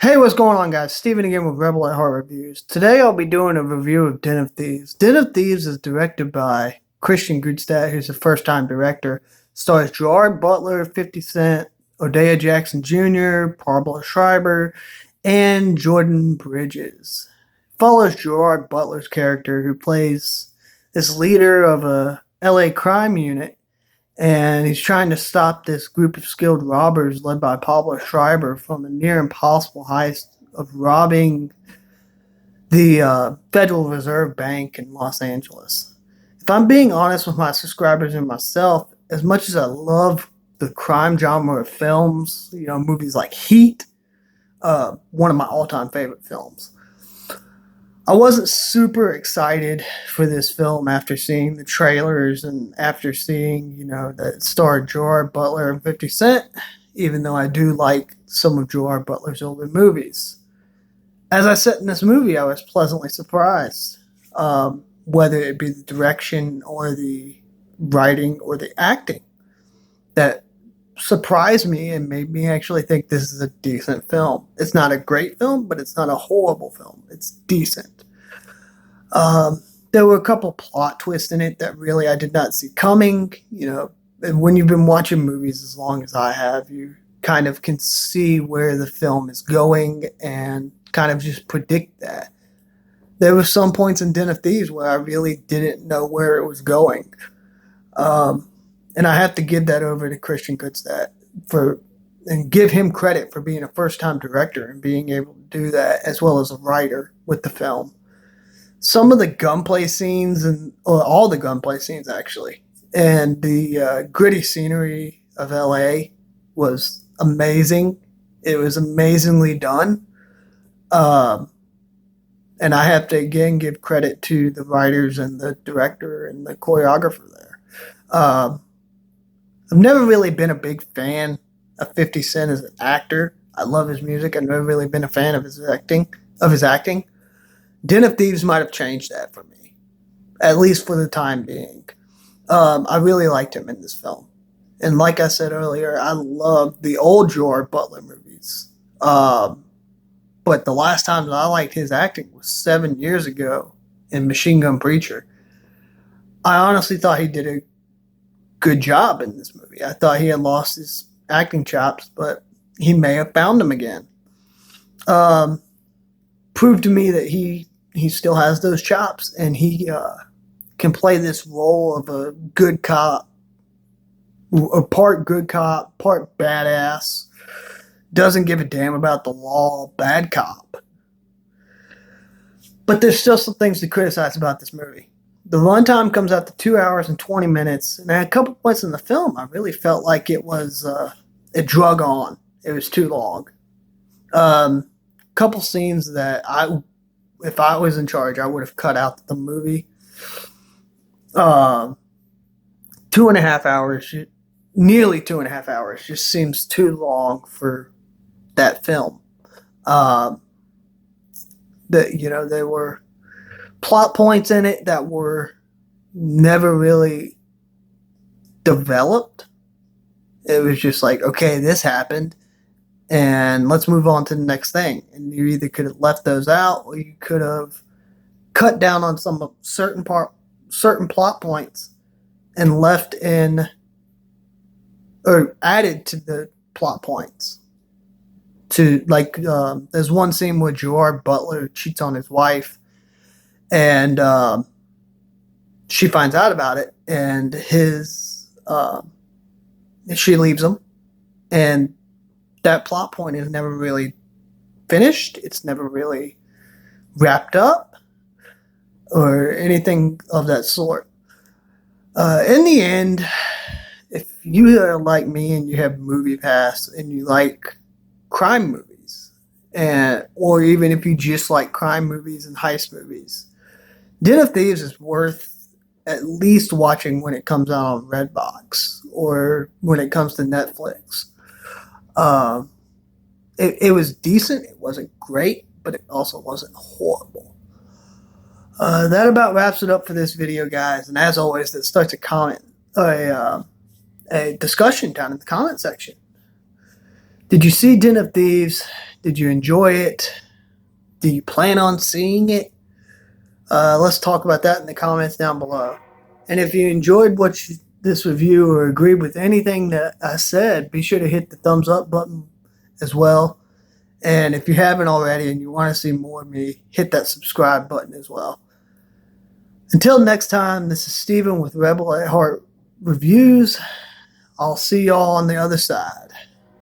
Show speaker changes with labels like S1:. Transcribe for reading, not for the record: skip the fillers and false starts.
S1: Hey, what's going on, guys? Steven again with Rebel at Heart Reviews. Today I'll be doing a review of Den of Thieves. Den of Thieves is directed by Christian Gudstad, who's a first-time director. Stars Gerard Butler, 50 Cent, Odea Jackson Jr., Pablo Schreiber, and Jordan Bridges. Follows Gerard Butler's character, who plays this leader of a LA crime unit, and he's trying to stop this group of skilled robbers led by Pablo Schreiber from a near impossible heist of robbing the Federal Reserve Bank in Los Angeles. If I'm being honest with my subscribers and myself, as much as I love the crime genre of films, movies like Heat, one of my all-time favorite films, I wasn't super excited for this film after seeing the trailers and after seeing, that it starred Gerard Butler and 50 Cent, even though I do like some of Gerard Butler's older movies. As I said in this movie, I was pleasantly surprised, whether it be the direction or the writing or the acting, that surprised me and made me actually think this is a decent film. It's not a great film, but it's not a horrible film. It's decent. There were a couple plot twists in it that really I did not see coming. And when you've been watching movies as long as I have, you kind of can see where the film is going and kind of just predict that. There were some points in Den of Thieves where I really didn't know where it was going. And I have to give that over to Christian Gudstad and give him credit for being a first-time director and being able to do that, as well as a writer with the film. Some of the gunplay scenes, or all the gunplay scenes actually, and the gritty scenery of LA was amazing. It was amazingly done. And I have to again give credit to the writers and the director and the choreographer there. I've never really been a big fan of 50 Cent as an actor. I love his music. I've never really been a fan of his acting. Den of Thieves might have changed that for me, at least for the time being. I really liked him in this film. And like I said earlier, I love the old Gerard Butler movies. But the last time that I liked his acting was 7 years ago in Machine Gun Preacher. I honestly thought he did a good job in this movie. I thought he had lost his acting chops, but he may have found them again. Proved to me that he still has those chops, and he can play this role of a good cop, a part good cop, part badass, doesn't give a damn about the law, bad cop. But there's still some things to criticize about this movie. The runtime comes out to 2 hours and 20 minutes, and at a couple points in the film, I really felt like it it drug on. It was too long. Couple scenes that if I was in charge, I would have cut out the movie. 2.5 hours, nearly 2.5 hours, just seems too long for that film. There were plot points in it that were never really developed. It was just like, okay, this happened, and let's move on to the next thing. And you either could have left those out, or you could have cut down on some certain plot points and left in or added to the plot points. There's one scene where Gerard Butler cheats on his wife, and she finds out about it, and she leaves him, and that plot point is never really finished. It's never really wrapped up or anything of that sort. In the end, if you are like me and you have Movie Pass and you like crime movies, or even if you just like crime movies and heist movies, Den of Thieves is worth at least watching when it comes out on Redbox or when it comes to Netflix. It was decent. It wasn't great, but it also wasn't horrible. That about wraps it up for this video, guys. And as always, that starts a discussion down in the comment section. Did you see Den of Thieves? Did you enjoy it? Do you plan on seeing it? Let's talk about that in the comments down below. And if you enjoyed this review or agreed with anything that I said, be sure to hit the thumbs up button as well. And if you haven't already and you want to see more of me, hit that subscribe button as well. Until next time, this is Steven with Rebel at Heart Reviews. I'll see y'all on the other side.